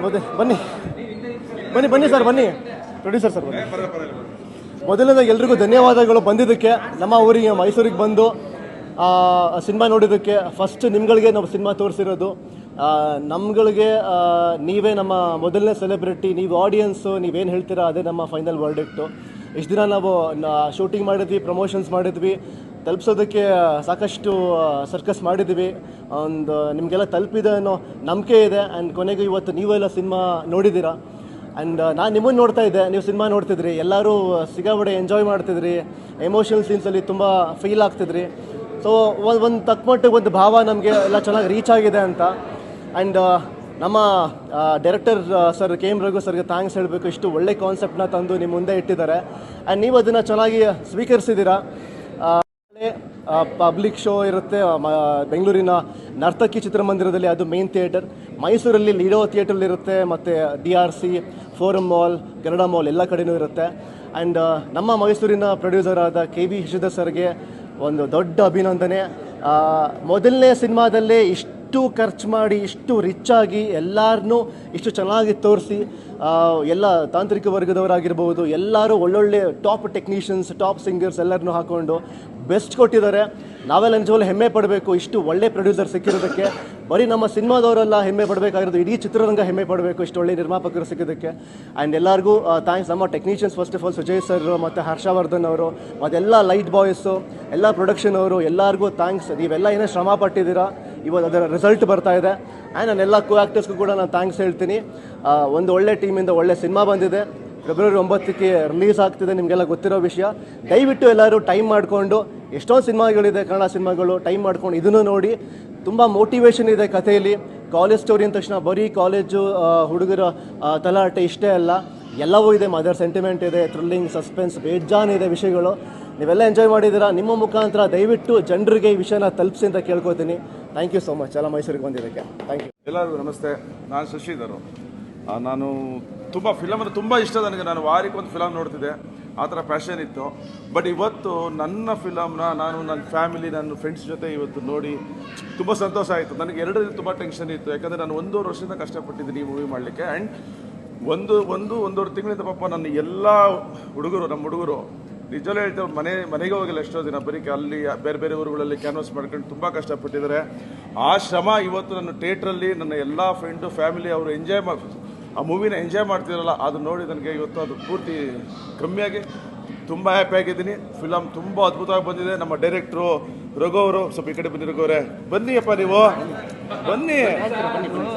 ಮತ್ತೆ ಬನ್ನಿ ಬನ್ನಿ ಬನ್ನಿ ಸರ್, ಬನ್ನಿ ಪ್ರೊಡ್ಯೂಸರ್ ಸರ್ ಬನ್ನಿ. ಮೊದಲನೇದಾಗಿ ಎಲ್ರಿಗೂ ಧನ್ಯವಾದಗಳು ಬಂದಿದ್ದಕ್ಕೆ, ನಮ್ಮ ಊರಿಗೆ ಮೈಸೂರಿಗೆ ಬಂದು ಸಿನಿಮಾ ನೋಡಿದ್ದಕ್ಕೆ. ಫಸ್ಟ್ ನಿಮ್ಗಳಿಗೆ ನಾವು ಸಿನಿಮಾ ತೋರಿಸಿರೋದು, ನಮ್ಗಳಿಗೆ ನೀವೇ ನಮ್ಮ ಮೊದಲನೇ ಸೆಲೆಬ್ರಿಟಿ, ನೀವು ಆಡಿಯನ್ಸು, ನೀವೇನು ಹೇಳ್ತೀರಾ ಅದೇ ನಮ್ಮ ಫೈನಲ್ ವರ್ಡಿಕ್ಟು. ಇಷ್ಟು ದಿನ ನಾವು ಶೂಟಿಂಗ್ ಮಾಡಿದ್ವಿ, ಪ್ರಮೋಷನ್ಸ್ ಮಾಡಿದ್ವಿ, ತಲುಪಿಸೋದಕ್ಕೆ ಸಾಕಷ್ಟು ಸರ್ಕಸ್ ಮಾಡಿದ್ವಿ. ಒಂದು ನಿಮಗೆಲ್ಲ ತಲುಪಿದೆ ಅನ್ನೋ ನಂಬಿಕೆ ಇದೆ. ಆ್ಯಂಡ್ ಕೊನೆಗೆ ಇವತ್ತು ನೀವೆಲ್ಲ ಸಿನಿಮಾ ನೋಡಿದ್ದೀರಾ. ಆ್ಯಂಡ್ ನಾನು ನಿಮ್ಮನ್ನು ನೋಡ್ತಾ ಇದ್ದೆ, ನೀವು ಸಿನಿಮಾ ನೋಡ್ತಿದ್ರಿ, ಎಲ್ಲರೂ ಸಿಕ್ಕಾಪಟ್ಟೆ ಎಂಜಾಯ್ ಮಾಡ್ತಿದ್ರಿ, ಎಮೋಷನಲ್ ಸೀನ್ಸಲ್ಲಿ ತುಂಬ ಫೀಲ್ ಆಗ್ತಿದ್ರಿ. ಸೊ ಒಂದು ತಕ್ಕಮಟ್ಟಿಗೆ ಒಂದು ಭಾವ ನಮಗೆ ಎಲ್ಲ ಚೆನ್ನಾಗಿ ರೀಚ್ ಆಗಿದೆ ಅಂತ. ಆ್ಯಂಡ್ ನಮ್ಮ director sir K M Raghu ಸರ್ಗೆ ಥ್ಯಾಂಕ್ಸ್ ಹೇಳಬೇಕು. ಇಷ್ಟು ಒಳ್ಳೆ ಕಾನ್ಸೆಪ್ಟನ್ನ ತಂದು ನಿಮ್ಮ ಮುಂದೆ ಇಟ್ಟಿದ್ದಾರೆ ಆ್ಯಂಡ್ ನೀವು ಅದನ್ನು ಚೆನ್ನಾಗಿ ಸ್ವೀಕರಿಸಿದ್ದೀರಾ. ಪಬ್ಲಿಕ್ ಶೋ ಇರುತ್ತೆ ಬೆಂಗಳೂರಿನ ನರ್ತಕಿ ಚಿತ್ರಮಂದಿರದಲ್ಲಿ, ಅದು ಮೇನ್ ಥಿಯೇಟರ್. ಮೈಸೂರಲ್ಲಿ ಲೀಡೋ ಥಿಯೇಟ್ರಲ್ಲಿರುತ್ತೆ, ಮತ್ತು DRC, forum mall, Kannada mall ಎಲ್ಲ ಕಡೆಯೂ ಇರುತ್ತೆ. ಆ್ಯಂಡ್ ನಮ್ಮ ಮೈಸೂರಿನ ಪ್ರೊಡ್ಯೂಸರ್ ಆದ KV ಶಶಿಧರ್ ಸರ್ಗೆ ಒಂದು ದೊಡ್ಡ ಅಭಿನಂದನೆ. ಮೊದಲನೇ ಸಿನಿಮಾದಲ್ಲೇ ಇಷ್ಟು ಖರ್ಚು ಮಾಡಿ, ಇಷ್ಟು ರಿಚ್ ಆಗಿ, ಎಲ್ಲರನ್ನೂ ಇಷ್ಟು ಚೆನ್ನಾಗಿ ತೋರಿಸಿ, ಎಲ್ಲ ತಾಂತ್ರಿಕ ವರ್ಗದವರಾಗಿರ್ಬೋದು, ಎಲ್ಲರೂ ಒಳ್ಳೊಳ್ಳೆ ಟಾಪ್ ಟೆಕ್ನಿಷಿಯನ್ಸ್, ಟಾಪ್ ಸಿಂಗರ್ಸ್ ಎಲ್ಲರನ್ನೂ ಹಾಕ್ಕೊಂಡು ಬೆಸ್ಟ್ ಕೊಟ್ಟಿದ್ದಾರೆ. ನಾವೆಲ್ಲ ನಿಜವಾಗ್ಲೂ ಹೆಮ್ಮೆ ಪಡಬೇಕು ಇಷ್ಟು ಒಳ್ಳೆ ಪ್ರೊಡ್ಯೂಸರ್ ಸಿಕ್ಕಿರೋದಕ್ಕೆ. ಬರೀ ನಮ್ಮ ಸಿನಿಮಾದವರೆಲ್ಲ ಹೆಮ್ಮೆ ಪಡಬೇಕಾಗಿರೋದು, ಇಡೀ ಚಿತ್ರರಂಗ ಹೆಮ್ಮೆ ಪಡಬೇಕು ಇಷ್ಟು ಒಳ್ಳೆ ನಿರ್ಮಾಪಕರು ಸಿಕ್ಕಿದ್ದಕ್ಕೆ. ಆ್ಯಂಡ್ ಎಲ್ಲರಿಗೂ ಥ್ಯಾಂಕ್ಸ್. ನಮ್ಮ technicians first of all Sujay sir ಮತ್ತು ಹರ್ಷವರ್ಧನ್ ಅವರು, ಮತ್ತೆಲ್ಲ ಲೈಟ್ ಬಾಯ್ಸು, ಎಲ್ಲ ಪ್ರೊಡಕ್ಷನ್ ಅವರು, ಎಲ್ಲರಿಗೂ ಥ್ಯಾಂಕ್ಸ್. ನೀವೆಲ್ಲ ಏನೇ ಶ್ರಮ ಪಟ್ಟಿದ್ದೀರಾ, ಇವತ್ತು ಅದರ ರಿಸಲ್ಟ್ ಬರ್ತಾ ಇದೆ. ಆ್ಯಂಡ್ ನಾನು ಎಲ್ಲ ಕೋ ಆ್ಯಕ್ಟರ್ಸ್ಗೂ ಕೂಡ ನಾನು ಥ್ಯಾಂಕ್ಸ್ ಹೇಳ್ತೀನಿ. ಒಂದು ಒಳ್ಳೆ ಟೀಮಿಂದ ಒಳ್ಳೆ ಸಿನಿಮಾ ಬಂದಿದೆ. ಫೆಬ್ರವರಿ 9ಕ್ಕೆ ರಿಲೀಸ್ ಆಗ್ತಿದೆ, ನಿಮಗೆಲ್ಲ ಗೊತ್ತಿರೋ ವಿಷಯ. ದಯವಿಟ್ಟು ಎಲ್ಲರೂ ಟೈಮ್ ಮಾಡಿಕೊಂಡು, ಎಷ್ಟೊಂದು ಸಿನಿಮಾಗಳಿದೆ ಕನ್ನಡ ಸಿನಿಮಾಗಳು, ಟೈಮ್ ಮಾಡ್ಕೊಂಡು ಇದನ್ನು ನೋಡಿ. ತುಂಬ ಮೋಟಿವೇಶನ್ ಇದೆ ಕಥೆಯಲ್ಲಿ. ಕಾಲೇಜ್ ಸ್ಟೋರಿ ಅಂದ ತಕ್ಷಣ ಬರೀ ಕಾಲೇಜು ಹುಡುಗರ ತಲಾಟೆ ಇಷ್ಟೇ ಅಲ್ಲ, ಎಲ್ಲವೂ ಇದೆ. ಮದರ್ ಸೆಂಟಿಮೆಂಟ್ ಇದೆ, ಥ್ರಿಲ್ಲಿಂಗ್, ಸಸ್ಪೆನ್ಸ್, ಬೇಜಾನಿದೆ ವಿಷಯಗಳು. ನೀವೆಲ್ಲ ಎಂಜಾಯ್ ಮಾಡಿದ್ದೀರಾ. ನಿಮ್ಮ ಮುಖಾಂತರ ದಯವಿಟ್ಟು ಜನರಿಗೆ ಈ ವಿಷಯನ ತಲುಪಿಸಿ ಅಂತ ಕೇಳ್ಕೊತೀನಿ. ಥ್ಯಾಂಕ್ ಯು ಸೋ ಮಚ್ ಎಲ್ಲ ಮೈಸೂರಿಗೆ ಬಂದಿದ್ದಕ್ಕೆ. Thank you. ಎಲ್ಲರಿಗೂ ನಮಸ್ತೆ. ನಾನು ಶಶಿಧರ್. ನಾನು ತುಂಬ ಫಿಲಮ್ ಅಂದರೆ ತುಂಬ ಇಷ್ಟ ನನಗೆ. ನಾನು ವಾರಕ್ಕೆ ಒಂದು ಫಿಲಮ್ ನೋಡ್ತಿದ್ದೆ, ಆ ಥರ ಪ್ಯಾಷನ್ ಇತ್ತು. ಬಟ್ ಇವತ್ತು ನನ್ನ ಫಿಲಮ್ನ ನಾನು ನನ್ನ ಫ್ಯಾಮಿಲಿ, ನನ್ನ ಫ್ರೆಂಡ್ಸ್ ಜೊತೆ ಇವತ್ತು ನೋಡಿ ತುಂಬ ಸಂತೋಷ ಆಯಿತು. ನನಗೆ 2 ದಿನ ತುಂಬ ಟೆನ್ಷನ್ ಇತ್ತು, ಯಾಕಂದರೆ ನಾನು 1.5 ವರ್ಷದಿಂದ ಕಷ್ಟಪಟ್ಟಿದ್ದೀನಿ ಈ ಮೂವಿ ಮಾಡಲಿಕ್ಕೆ. ಆ್ಯಂಡ್ ಒಂದೂವರೆ ತಿಂಗಳಿಂದ ಪಾಪ ನನ್ನ ಎಲ್ಲ ಹುಡುಗರು, ನಮ್ಮ ಹುಡುಗರು ನಿಜವೇ ಹೇಳ್ತಾರೆ, ಮನೆಗೆ ಹೋಗಿಲ್ಲ ಎಷ್ಟೋ ದಿನ. ಬರೀ ಅಲ್ಲಿ ಬೇರೆ ಬೇರೆ ಊರುಗಳಲ್ಲಿ ಕ್ಯಾನ್ವಾಸ್ ಮಾಡ್ಕೊಂಡು ತುಂಬ ಕಷ್ಟಪಟ್ಟಿದ್ದಾರೆ. ಆ ಶ್ರಮ ಇವತ್ತು ನನ್ನ ಥಿಯೇಟ್ರಲ್ಲಿ ನನ್ನ ಎಲ್ಲ ಫ್ರೆಂಡು, ಫ್ಯಾಮಿಲಿ ಅವರು ಆ ಮೂವಿನ ಎಂಜಾಯ್ ಮಾಡ್ತಿರಲ್ಲ, ಅದು ನೋಡಿ ನನಗೆ ಇವತ್ತು ಅದು ಪೂರ್ತಿ ಕಮ್ಮಿಯಾಗಿ ತುಂಬ ಹ್ಯಾಪಿ ಆಗಿದ್ದೀನಿ. ಫಿಲಮ್ ತುಂಬ ಅದ್ಭುತವಾಗಿ ಬಂದಿದೆ. ನಮ್ಮ ಡೈರೆಕ್ಟ್ರು ರಘು ಅವರು, ಸ್ವಲ್ಪ ಈ ಕಡೆ ಬನ್ನಿ ರಘು ಅವರೇ, ಬನ್ನಿಯಪ್ಪ ನೀವು ಬನ್ನಿ.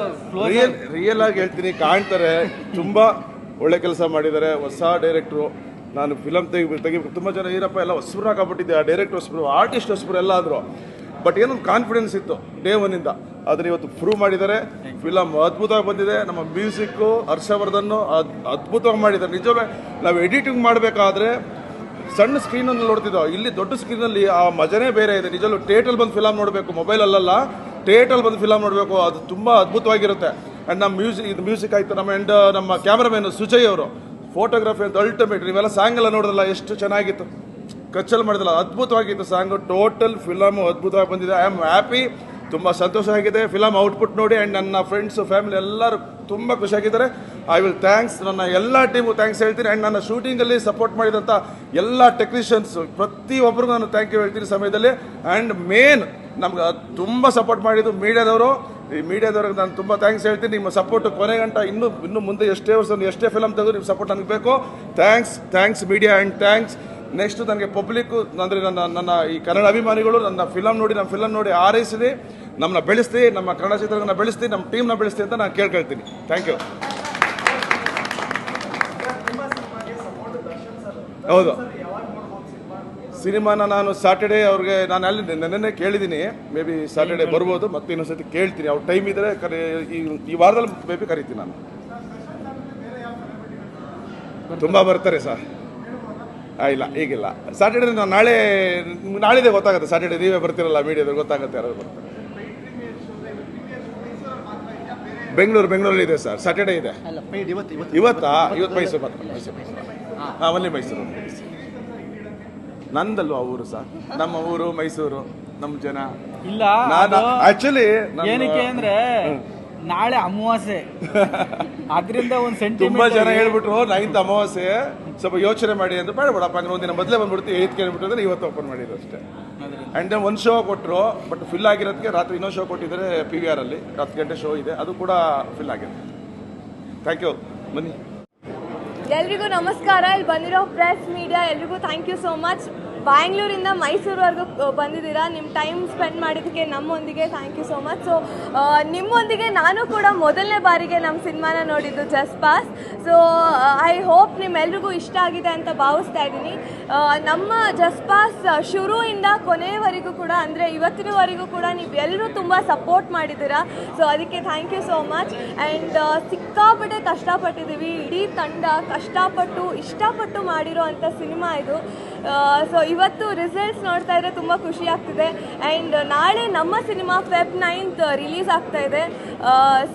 ರಿಯಲ್ ಆಗಿ ಹೇಳ್ತೀನಿ, ಕಾಣ್ತಾರೆ, ತುಂಬ ಒಳ್ಳೆ ಕೆಲಸ ಮಾಡಿದ್ದಾರೆ. ಹೊಸ ಡೈರೆಕ್ಟ್ರು. ನಾನು ಫಿಲಮ್ ತೆಗಿಬೇಕು ತುಂಬ ಜನ ಏನಪ್ಪ ಎಲ್ಲ ಹೊಸಬ್ರು ಹಾಕಬಿಟ್ಟಿದ್ದೆ, ಆ ಡೈರೆಕ್ಟ್ ಹೊಸಬ್ರು, ಆರ್ಟಿಸ್ಟ್ ಹೊಸಬ್ರು ಎಲ್ಲ ಆದರು. ಬಟ್ ಏನೊಂದು ಕಾನ್ಫಿಡೆನ್ಸ್ ಇತ್ತು ಡೇ 1ಇಂದ, ಅದನ್ನು ಇವತ್ತು ಪ್ರೂವ್ ಮಾಡಿದ್ದಾರೆ. ಫಿಲಮ್ ಅದ್ಭುತವಾಗಿ ಬಂದಿದೆ. ನಮ್ಮ ಮ್ಯೂಸಿಕ್ಕು ಹರ್ಷವರ್ಧನ್ನು ಅದ್ಭುತವಾಗಿ ಮಾಡಿದ್ದಾರೆ. ನಿಜವೇ ನಾವು ಎಡಿಟಿಂಗ್ ಮಾಡಬೇಕಾದ್ರೆ ಸಣ್ಣ ಸ್ಕ್ರೀನಲ್ಲಿ ನೋಡ್ತಿದ್ದೋ, ಇಲ್ಲಿ ದೊಡ್ಡ ಸ್ಕ್ರೀನಲ್ಲಿ ಆ ಮಜನೇ ಬೇರೆ ಇದೆ. ನಿಜವೂ ಥಿಯೇಟ್ರಲ್ಲಿ ಬಂದು ಫಿಲಮ್ ನೋಡಬೇಕು, ಮೊಬೈಲಲ್ಲ, ಥಿಯೇಟ್ರಲ್ಲಿ ಬಂದು ಫಿಲಮ್ ನೋಡಬೇಕು, ಅದು ತುಂಬ ಅದ್ಭುತವಾಗಿರುತ್ತೆ. ಆ್ಯಂಡ್ ನಮ್ಮ ಮ್ಯೂಸಿಕ್ ಆಯಿತು, ನಮ್ಮ ಕ್ಯಾಮ್ರಾಮನ್ ಸುಜಯ್ ಅವರು, ಫೋಟೋಗ್ರಫಿ ಅಂತ ಅಲ್ಟಿಮೇಟ್. ನೀವೆಲ್ಲ ಸಾಂಗ್ ಎಲ್ಲ ನೋಡಿದ್ರಲ್ಲ, ಎಷ್ಟು ಚೆನ್ನಾಗಿತ್ತು, ಕಚ್ಚಲ್ಲಿ ಮಾಡಿದಲ್ಲ, ಅದ್ಭುತವಾಗಿತ್ತು ಸಾಂಗು. ಟೋಟಲ್ ಫಿಲಮು ಅದ್ಭುತವಾಗಿ ಬಂದಿದೆ. ಐ ಆಮ್ ಹ್ಯಾಪಿ, ತುಂಬ ಸಂತೋಷ ಆಗಿದೆ ಫಿಲಮ್ ಔಟ್ಪುಟ್ ನೋಡಿ. ಆ್ಯಂಡ್ ನನ್ನ ಫ್ರೆಂಡ್ಸು, ಫ್ಯಾಮಿಲಿ ಎಲ್ಲರೂ ತುಂಬ ಖುಷಿಯಾಗಿದ್ದಾರೆ. ಐ ವಿಲ್ ಥ್ಯಾಂಕ್ಸ್, ನನ್ನ ಎಲ್ಲ ಟೀಮು ಥ್ಯಾಂಕ್ಸ್ ಹೇಳ್ತೀನಿ. ಆ್ಯಂಡ್ ನನ್ನ ಶೂಟಿಂಗಲ್ಲಿ ಸಪೋರ್ಟ್ ಮಾಡಿದಂಥ ಎಲ್ಲ ಟೆಕ್ನಿಷಿಯನ್ಸು ಪ್ರತಿಯೊಬ್ಬರಿಗೂ ನಾನು ಥ್ಯಾಂಕ್ ಯು ಹೇಳ್ತೀನಿ ಸಮಯದಲ್ಲಿ. ಆ್ಯಂಡ್ ಮೇನ್ ನಮ್ಗೆ ತುಂಬ ಸಪೋರ್ಟ್ ಮಾಡಿದ್ದು ಮೀಡಿಯಾದವರು. ಈ ಮೀಡಿಯಾದವ್ರಿಗೆ ನಾನು ತುಂಬ ಥ್ಯಾಂಕ್ಸ್ ಹೇಳ್ತೀನಿ. ನಿಮ್ಮ ಸಪೋರ್ಟ್ ಕೊನೆ ಗಂಟ ಇನ್ನು ಮುಂದೆ ಎಷ್ಟೇ ವರ್ಷ ಎಷ್ಟೇ ಫಿಲಮ್ ತೆಗೆದು ನಿಮ್ಮ ಸಪೋರ್ಟ್ ನನಗೆ ಬೇಕು. Thanks media. And thanks next ನನಗೆ ಪಬ್ಲಿಕ್ಕು, ಅಂದರೆ ನನ್ನ ಈ ಕನ್ನಡ ಅಭಿಮಾನಿಗಳು ನನ್ನ ಫಿಲಮ್ ನೋಡಿ ಆರೈಸಿ ನಮ್ಮನ್ನ ಬೆಳೆಸ್ತಿ, ನಮ್ಮ ಕನ್ನಡ ಚಿತ್ರಗಳನ್ನ ಬೆಳೆಸ್ತಿ, ನಮ್ಮ ಟೀಮ್ನ ಬೆಳೆಸ್ತಿ ಅಂತ ನಾನು ಕೇಳ್ಕೊಳ್ತೀನಿ. Thank you. ಹೌದು, ಸಿನಿಮಾನ ನಾನು ಸಾಟರ್ಡೇ ಅವ್ರಿಗೆ ನಾನು ಅಲ್ಲಿ ನೆನ್ನೆ ಕೇಳಿದ್ದೀನಿ, ಮೇ ಬಿ ಸಾಟರ್ಡೇ ಬರ್ಬೋದು. ಮತ್ತೆ ಇನ್ನೊಂದ್ಸತಿ ಕೇಳ್ತೀನಿ, ಅವ್ರ ಟೈಮ್ ಇದ್ದರೆ ಈ ವಾರದಲ್ಲಿ ಮೇ ಬಿ ಕರಿತೀನಿ ನಾನು. ತುಂಬ ಬರ್ತಾರೆ ಸರ್. ಇಲ್ಲ ಈಗಿಲ್ಲ. ಸಾಟರ್ಡೇ ನಾನು ನಾಳಿದೆ ಗೊತ್ತಾಗುತ್ತೆ. ಸಾಟರ್ಡೇ ನೀವೇ ಬರ್ತಿರಲ್ಲ ಮೀಡಿಯಾದಲ್ಲಿ, ಗೊತ್ತಾಗುತ್ತೆ ಯಾರು ಬರ್ತಾರೆ. ಬೆಂಗಳೂರಲ್ಲಿ ಇದೆ ಸರ್, ಸಾಟರ್ಡೇ ಇದೆ. ಇವತ್ತು ಮೈಸೂರು ಮಾತ್ರ. ಹಾಂ, ಒನ್ಲಿ ಮೈಸೂರು. ನಂದಲ್ವಾ ಊರು ಸರ್, ನಮ್ಮ ಊರು ಮೈಸೂರು, ನಮ್ಮ ಜನ. ಇಲ್ಲ, ನಾನು ಆಕ್ಚುಲಿ ಏನಕ್ಕೆ ಅಂದ್ರೆ ನಾಳೆ ಅಮಾವಾಸ್ಯೆ ಅದರಿಂದ ಒಂದು ತುಂಬಾ ಸೆಂಟಿಮೆಂಟ್ ಜನ ಹೇಳ್ಬಿಟ್ರು 9th ಅಮಾವಾಸ್ಯೆ ಸ್ವಲ್ಪ ಯೋಚನೆ ಮಾಡಿ ಅಂತ ಬೇಡಬೇಡಪ್ಪ ಹಂಗೆ ಒಂದಿನ ಮೊದಲೇ ಬಂದ್ಬಿಡ್ತೀವಿ 8th ಹೇಳ್ಬಿಟ್ಟು ಇವತ್ತು ಓಪನ್ ಮಾಡಿದ್ರು ಅಷ್ಟೇ. ಆ್ಯಂಡ್ ದೆನ್ ಒಂದು ಶೋ ಕೊಟ್ಟರು, ಬಟ್ ಫಿಲ್ ಆಗಿರೋದಕ್ಕೆ ರಾತ್ರಿ ಇನ್ನೊಂದು ಶೋ ಕೊಟ್ಟಿದ್ದಾರೆ PVR ಅಲ್ಲಿ 10 ಗಂಟೆ ಶೋ ಇದೆ, ಅದು ಕೂಡ ಫಿಲ್ ಆಗಿದೆ. Thank you. ಬನ್ನಿ. ಎಲ್ರಿಗೂ ನಮಸ್ಕಾರ. ಇಲ್ಲಿ ಬಂದಿರೋ ಪ್ರೆಸ್ ಮೀಡಿಯಾ ಎಲ್ರಿಗೂ ಥ್ಯಾಂಕ್ ಯು ಸೋ ಮಚ್. ಬ್ಯಾಂಗ್ಳೂರಿಂದ ಮೈಸೂರುವರೆಗೂ ಬಂದಿದ್ದೀರಾ, ನಿಮ್ಮ ಟೈಮ್ ಸ್ಪೆಂಡ್ ಮಾಡಿದ್ದಕ್ಕೆ ನಮ್ಮೊಂದಿಗೆ thank you so much. So ನಿಮ್ಮೊಂದಿಗೆ ನಾನು ಕೂಡ ಮೊದಲನೇ ಬಾರಿಗೆ ನಮ್ಮ ಸಿನಿಮಾನ ನೋಡಿದ್ದು ಜಸ್ಟ್ ಪಾಸ್. ಸೊ ಐ ಹೋಪ್ ನಿಮ್ಮೆಲ್ರಿಗೂ ಇಷ್ಟ ಆಗಿದೆ ಅಂತ ಭಾವಿಸ್ತಾ ಇದ್ದೀನಿ. ನಮ್ಮ ಜಸ್ಟ್ ಪಾಸ್ ಶುರುವಿಂದ ಕೊನೆಯವರೆಗೂ ಕೂಡ, ಅಂದರೆ ಇವತ್ತಿನವರೆಗೂ ಕೂಡ ನೀವು ಎಲ್ಲರೂ ತುಂಬ ಸಪೋರ್ಟ್ ಮಾಡಿದ್ದೀರಾ. ಸೊ ಅದಕ್ಕೆ thank you so much. And ಸಿಕ್ಕಾಪಟ್ಟೆ ಕಷ್ಟಪಟ್ಟಿದ್ದೀವಿ, ಇಡೀ ತಂಡ ಕಷ್ಟಪಟ್ಟು ಇಷ್ಟಪಟ್ಟು ಮಾಡಿರೋ ಅಂಥ ಸಿನಿಮಾ ಇದು. ಸೊ ಇವತ್ತು ರಿಸಲ್ಟ್ಸ್ ನೋಡ್ತಾ ಇದ್ರೆ ತುಂಬ ಖುಷಿ ಆಗ್ತಿದೆ. ಆ್ಯಂಡ್ ನಾಳೆ ನಮ್ಮ ಸಿನಿಮಾ Feb 9th ರಿಲೀಸ್ ಆಗ್ತಾ ಇದೆ.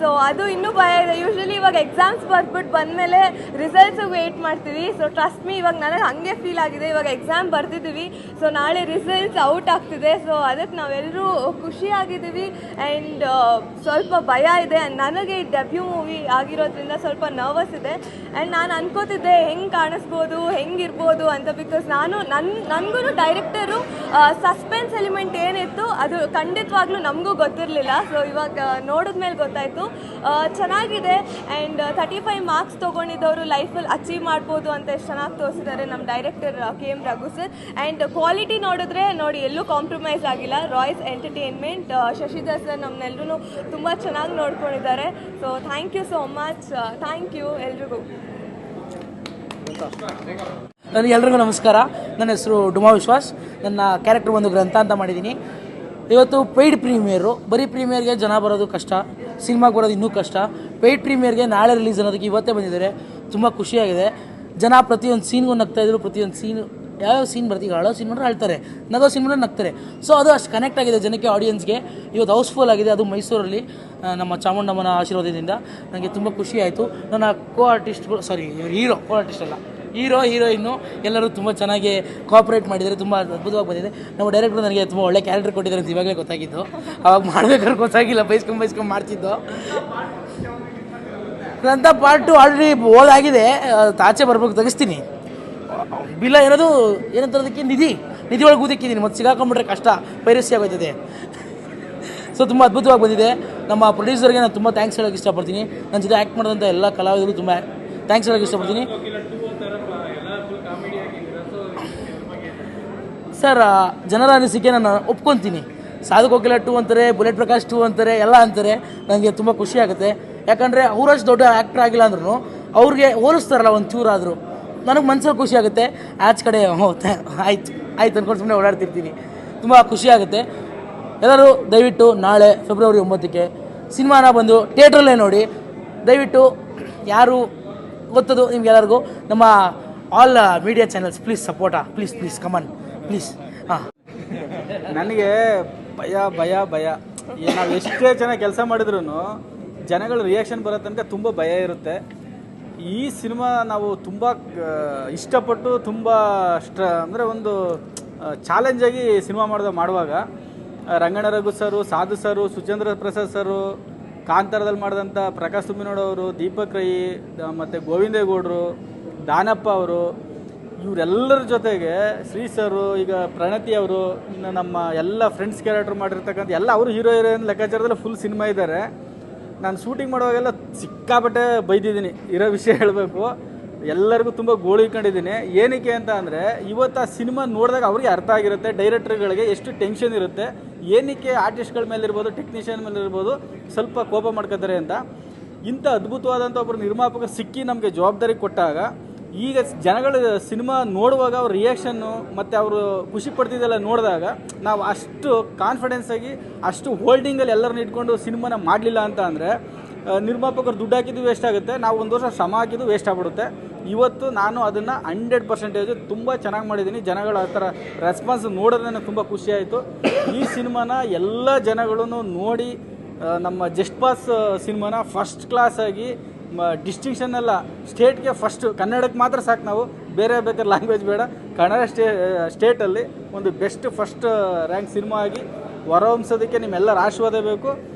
ಸೊ ಅದು ಇನ್ನೂ ಭಯ ಇದೆ. ಯೂಶ್ವಲಿ ಇವಾಗ ಎಕ್ಸಾಮ್ಸ್ ಬರ್ಬಿಟ್ಟು ಬಂದಮೇಲೆ ರಿಸಲ್ಟ್ಸ್ ವೆಯ್ಟ್ ಮಾಡ್ತೀವಿ. ಸೊ ಟ್ರಸ್ಟ್ ಮೀ, ಇವಾಗ ನನಗೆ ಹಂಗೆ ಫೀಲ್ ಆಗಿದೆ. ಇವಾಗ ಎಕ್ಸಾಮ್ ಬರ್ದಿದ್ದೀವಿ, ಸೊ ನಾಳೆ ರಿಸಲ್ಟ್ಸ್ ಔಟ್ ಆಗ್ತಿದೆ. ಸೊ ಅದಕ್ಕೆ ನಾವೆಲ್ಲರೂ ಖುಷಿಯಾಗಿದ್ದೀವಿ. ಆ್ಯಂಡ್ ಸ್ವಲ್ಪ ಭಯ ಇದೆ. ನನಗೆ ಈ ಡೆಬ್ಯೂ ಮೂವಿ ಆಗಿರೋದ್ರಿಂದ ಸ್ವಲ್ಪ ನರ್ವಸ್ ಇದೆ. ಆ್ಯಂಡ್ ನಾನು ಅನ್ಕೋತಿದ್ದೆ ಹೆಂಗೆ ಕಾಣಿಸ್ಬೋದು, ಹೆಂಗಿರ್ಬೋದು ಅಂತ. ಬಿಕಾಸ್ ನನಗೂ ಡೈರೆಕ್ಟರು ಸಸ್ಪೆನ್ಸ್ ಎಲಿಮೆಂಟ್ ಏನಿತ್ತು ಅದು ಖಂಡಿತವಾಗ್ಲೂ ನಮಗೂ ಗೊತ್ತಿರಲಿಲ್ಲ. ಸೊ ಇವಾಗ ನೋಡಿದ್ಮೇಲೆ ಗೊತ್ತಾಯಿತು. ಚೆನ್ನಾಗಿದೆ. ಆ್ಯಂಡ್ 35 ಮಾರ್ಕ್ಸ್ ತೊಗೊಂಡಿದ್ದವರು ಲೈಫಲ್ಲಿ ಅಚೀವ್ ಮಾಡ್ಬೋದು ಅಂತ ಎಷ್ಟು ಚೆನ್ನಾಗಿ ತೋರಿಸಿದ್ದಾರೆ ನಮ್ಮ director KM Raghu sir. And quality ನೋಡಿದ್ರೆ ನೋಡಿ, ಎಲ್ಲೂ ಕಾಂಪ್ರಮೈಸ್ ಆಗಿಲ್ಲ. ರಾಯ್ಸ್ ಎಂಟರ್ಟೈನ್ಮೆಂಟ್, ಶಶಿಧರ್ ಸರ್ ನಮ್ಮನ್ನೆಲ್ಲರೂ ತುಂಬ ಚೆನ್ನಾಗಿ ನೋಡ್ಕೊಂಡಿದ್ದಾರೆ. So thank you so much. Thank you ಎಲ್ರಿಗೂ. ಎಲ್ರಿಗೂ ನಮಸ್ಕಾರ. ನನ್ನ ಹೆಸರು ಡುಮಾ ವಿಶ್ವಾಸ್. ನನ್ನ ಕ್ಯಾರೆಕ್ಟರ್ ಒಂದು ಗ್ರಂಥ ಅಂತ ಮಾಡಿದ್ದೀನಿ. ಇವತ್ತು ಪೇಯ್ಡ್ ಪ್ರೀಮಿಯರು. ಬರೀ ಪ್ರೀಮಿಯರ್ಗೆ ಜನ ಬರೋದು ಕಷ್ಟ, ಸಿನಿಮಾಗೆ ಬರೋದು ಇನ್ನೂ ಕಷ್ಟ. ಪೇಯ್ಡ್ ಪ್ರೀಮಿಯರ್ಗೆ ನಾಳೆ ರಿಲೀಸ್ ಅನ್ನೋದಕ್ಕೆ ಇವತ್ತೇ ಬಂದಿದ್ದಾರೆ. ತುಂಬ ಖುಷಿಯಾಗಿದೆ. ಜನ ಪ್ರತಿಯೊಂದು ಸೀನ್ಗೂ ನಗ್ತಾಯಿದ್ರು. ಪ್ರತಿಯೊಂದು ಸೀನು ಯಾವ್ಯಾವ ಸೀನ್ ಬರ್ತೀವಿ, ಅಳೋ ಸೀನ್ ಮಾಡ್ರೆ ಅಳ್ತಾರೆ, ನಗೋ ಸೀನ್ ಮಾಡ್ರೆ ನಗ್ತಾರೆ. ಸೊ ಅದು ಅಷ್ಟು ಕನೆಕ್ಟ್ ಆಗಿದೆ ಜನಕ್ಕೆ, ಆಡಿಯನ್ಸ್ಗೆ. ಇವತ್ತು ಹೌಸ್ಫುಲ್ ಆಗಿದೆ, ಅದು ಮೈಸೂರಲ್ಲಿ ನಮ್ಮ ಚಾಮುಂಡಮ್ಮನ ಆಶೀರ್ವಾದದಿಂದ. ನನಗೆ ತುಂಬ ಖುಷಿ ಆಯಿತು. ನನ್ನ ಕೋ ಆರ್ಟಿಸ್ಟ್ಗಳು, ಕೋ ಆರ್ಟಿಸ್ಟ್ ಅಲ್ಲ, ಹೀರೋಯಿನ್ನು ಎಲ್ಲರೂ ತುಂಬ ಚೆನ್ನಾಗಿ ಕೋಆಪ್ರೇಟ್ ಮಾಡಿದ್ದಾರೆ. ತುಂಬ ಅದ್ಭುತವಾಗಿ ಬಂದಿದೆ. ನಮ್ಮ ಡೈರೆಕ್ಟ್ರು ನನಗೆ ತುಂಬ ಒಳ್ಳೆ ಕ್ಯಾರೆಕ್ಟರ್ ಕೊಟ್ಟಿದ್ದಾರೆ ಅಂತ ಇವಾಗಲೇ ಗೊತ್ತಾಗಿದ್ದು. ಅವಾಗ ಮಾಡಬೇಕಾದ್ರೆ ಗೊತ್ತಾಗಿಲ್ಲ, ಬೈಸ್ಕೊಂಡು ಮಾಡ್ತಿದ್ದು. ಗ್ರಂಥ ಪಾರ್ಟ್ 2 ಆಲ್ರೆಡಿ ಓದಾಗಿದೆ, ಆಚೆ ಬರ್ಬೇಕು, ತೆಗಿಸ್ತೀನಿ. ಬಿಲ್ಲ ಏನದು ಏನಂತರೋದಕ್ಕೆ ನಿಧಿ ಒಳಗೆ ಊದಿಕ್ಕಿದ್ದೀನಿ. ಮತ್ತು ಸಿಗಾಕೊಂಡ್ಬಿಟ್ರೆ ಕಷ್ಟ, ಪೈರಸಿ ಆಗೋಯ್ತದೆ. ಸೊ ತುಂಬ ಅದ್ಭುತವಾಗಿ ಬಂದಿದೆ. ನಮ್ಮ ಪ್ರೊಡ್ಯೂಸರ್ಗೆ ನಾನು ತುಂಬ ಥ್ಯಾಂಕ್ಸ್ ಹೇಳೋಕ್ಕೆ ಇಷ್ಟಪಡ್ತೀನಿ. ನನ್ನ ಜೊತೆ ಆ್ಯಕ್ಟ್ ಮಾಡಿದಂಥ ಎಲ್ಲ ಕಲಾವಿದರು ತುಂಬ ಥ್ಯಾಂಕ್ಸ್ ಹೇಳೋಕ್ಕೆ ಇಷ್ಟಪಡ್ತೀನಿ. ಸರ್, ಜನರ ಅನಿಸಿಕೆ ನಾನು ಒಪ್ಕೊತೀನಿ. ಸಾಧು ಕೋಕಿಲ 2 ಅಂತಾರೆ, ಬುಲೆಟ್ ಪ್ರಕಾಶ್ 2 ಅಂತಾರೆ, ಎಲ್ಲ ಅಂತಾರೆ. ನನಗೆ ತುಂಬ ಖುಷಿ ಆಗುತ್ತೆ. ಯಾಕಂದರೆ ಅವರಷ್ಟು ದೊಡ್ಡ ಆ್ಯಕ್ಟ್ರ್ ಆಗಿಲ್ಲ ಅಂದ್ರೂ ಅವ್ರಿಗೆ ಹೋಲಿಸ್ತಾರಲ್ಲ ಒಂದು ಚೂರಾದರೂ, ನನಗೆ ಮನಸ್ಸಲ್ಲಿ ಖುಷಿ ಆಗುತ್ತೆ. ಆಚೆ ಕಡೆ ಆಯ್ತು ಅಂದ್ಕೊಂಡು ಸುಮ್ಮನೆ ಓಡಾಡ್ತಿರ್ತೀನಿ. ತುಂಬ ಖುಷಿ ಆಗುತ್ತೆ. ಎಲ್ಲರೂ ದಯವಿಟ್ಟು ನಾಳೆ ಫೆಬ್ರವರಿ 9ಕ್ಕೆ ಸಿನಿಮಾನ ಬಂದು ಥಿಯೇಟ್ರಲ್ಲೇ ನೋಡಿ. ದಯವಿಟ್ಟು ಯಾರು ಗೊತ್ತದು ನಿಮ್ಗೆಲ್ಲರಿಗೂ, ನಮ್ಮ ಆಲ್ ಮೀಡಿಯಾ ಚಾನಲ್ಸ್ ಪ್ಲೀಸ್ ಸಪೋರ್ಟಾ, ಪ್ಲೀಸ್ ಕಮನ್ ಪ್ಲೀಸ್. ಹಾಂ, ನನಗೆ ಭಯ ನಾವು ಎಷ್ಟೇ ಚೆನ್ನಾಗಿ ಕೆಲಸ ಮಾಡಿದ್ರು ಜನಗಳ ರಿಯಾಕ್ಷನ್ ಬರೋ ತನಕ ತುಂಬ ಭಯ ಇರುತ್ತೆ. ಈ ಸಿನಿಮಾ ನಾವು ತುಂಬ ಇಷ್ಟಪಟ್ಟು ತುಂಬ ಅಂದರೆ ಒಂದು ಚಾಲೆಂಜಾಗಿ ಸಿನಿಮಾ ಮಾಡುವಾಗ ರಂಗಣ್ಣ ರಘು ಸರು, ಸಾಧು ಸರು, ಸುಚೇಂದ್ರ ಪ್ರಸಾದ್ ಸರು, ಕಾಂತಾರದಲ್ಲಿ ಮಾಡಿದಂಥ ಪ್ರಕಾಶ್ ತುಮ್ಮಿನೋಡವರು, ದೀಪಕ್ ರೈ, ಮತ್ತು ಗೋವಿಂದೇಗೌಡರು, ದಾನಪ್ಪ ಅವರು, ಇವರೆಲ್ಲರ ಜೊತೆಗೆ ಶ್ರೀ ಸರು, ಈಗ ಪ್ರಣತಿ ಅವರು, ಇನ್ನು ನಮ್ಮ ಎಲ್ಲ ಫ್ರೆಂಡ್ಸ್ ಕ್ಯಾರೆಕ್ಟರ್ ಮಾಡಿರ್ತಕ್ಕಂಥ ಎಲ್ಲ ಅವರು ಹೀರೋಯಿನ್ ಲೆಕ್ಕಾಚಾರದಲ್ಲಿ ಫುಲ್ ಸಿನಿಮಾ ಇದ್ದಾರೆ. ನಾನು ಶೂಟಿಂಗ್ ಮಾಡುವಾಗೆಲ್ಲ ಸಿಕ್ಕಾಪಟ್ಟೆ ಬೈದಿದ್ದೀನಿ. ಇರೋ ವಿಷಯ ಹೇಳಬೇಕು, ಎಲ್ಲರಿಗೂ ತುಂಬ ಗೋಳು ಇಟ್ಕೊಂಡಿದ್ದೀನಿ. ಏನಕ್ಕೆ ಅಂತ ಅಂದರೆ, ಇವತ್ತು ಆ ಸಿನಿಮಾ ನೋಡಿದಾಗ ಅವ್ರಿಗೆ ಅರ್ಥ ಆಗಿರುತ್ತೆ ಡೈರೆಕ್ಟರ್ಗಳಿಗೆ ಎಷ್ಟು ಟೆನ್ಷನ್ ಇರುತ್ತೆ, ಏನಕ್ಕೆ ಆರ್ಟಿಸ್ಟ್ಗಳ ಮೇಲೆ ಇರ್ಬೋದು, ಟೆಕ್ನಿಷಿಯನ್ ಮೇಲೆ ಇರ್ಬೋದು ಸ್ವಲ್ಪ ಕೋಪ ಮಾಡ್ಕೋತಾರೆ ಅಂತ. ಇಂಥ ಅದ್ಭುತವಾದಂಥ ಒಬ್ಬರು ನಿರ್ಮಾಪಕರು ಸಿಕ್ಕಿ ನಮಗೆ ಜವಾಬ್ದಾರಿ ಕೊಟ್ಟಾಗ, ಈಗ ಜನಗಳ ಸಿನಿಮಾ ನೋಡುವಾಗ ಅವ್ರ ರಿಯಾಕ್ಷನ್ನು ಮತ್ತು ಅವರು ಖುಷಿ ಪಡ್ತಿದ್ದೆಲ್ಲ ನೋಡಿದಾಗ ನಾವು ಅಷ್ಟು ಕಾನ್ಫಿಡೆನ್ಸಾಗಿ ಅಷ್ಟು ಹೋಲ್ಡಿಂಗಲ್ಲಿ ಎಲ್ಲರನ್ನ ಇಟ್ಕೊಂಡು ಸಿನಿಮಾನ ಮಾಡಲಿಲ್ಲ ಅಂತ ಅಂದರೆ ನಿರ್ಮಾಪಕರು ದುಡ್ಡು ಹಾಕಿದ್ದು ವೇಸ್ಟ್ ಆಗುತ್ತೆ, ನಾವು ಒಂದು ವರ್ಷ ಶ್ರಮ ಹಾಕಿದ್ದು ವೇಸ್ಟ್ ಆಗ್ಬಿಡುತ್ತೆ. ಇವತ್ತು ನಾನು ಅದನ್ನು 100% ತುಂಬ ಚೆನ್ನಾಗಿ ಮಾಡಿದ್ದೀನಿ. ಜನಗಳ ಆ ಥರ ರೆಸ್ಪಾನ್ಸ್ ನೋಡೋದು ನನಗೆ ತುಂಬ ಖುಷಿಯಾಯಿತು. ಈ ಸಿನಿಮಾನ ಎಲ್ಲ ಜನಗಳೂ ನೋಡಿ ನಮ್ಮ ಜಸ್ಟ್ ಪಾಸ್ ಸಿನಿಮಾನ ಫಸ್ಟ್ ಕ್ಲಾಸಾಗಿ ಡಿಸ್ಟಿಂಕ್ಷನ್ ಎಲ್ಲ ಸ್ಟೇಟ್ಗೆ ಫಸ್ಟ್, ಕನ್ನಡಕ್ಕೆ ಮಾತ್ರ ಸಾಕು, ನಾವು ಬೇರೆ ಬೇಕಾದ್ರೆ ಲ್ಯಾಂಗ್ವೇಜ್ ಬೇಡ, ಕನ್ನಡ ಸ್ಟೇಟಲ್ಲಿ ಒಂದು ಬೆಸ್ಟ್ ಫಸ್ಟ್ ರ್ಯಾಂಕ್ ಸಿನಿಮಾ ಆಗಿ ಹೊರಹೊಮ್ಸೋದಕ್ಕೆ ನಿಮ್ಮೆಲ್ಲರ ಆಶೀರ್ವಾದ ಬೇಕು.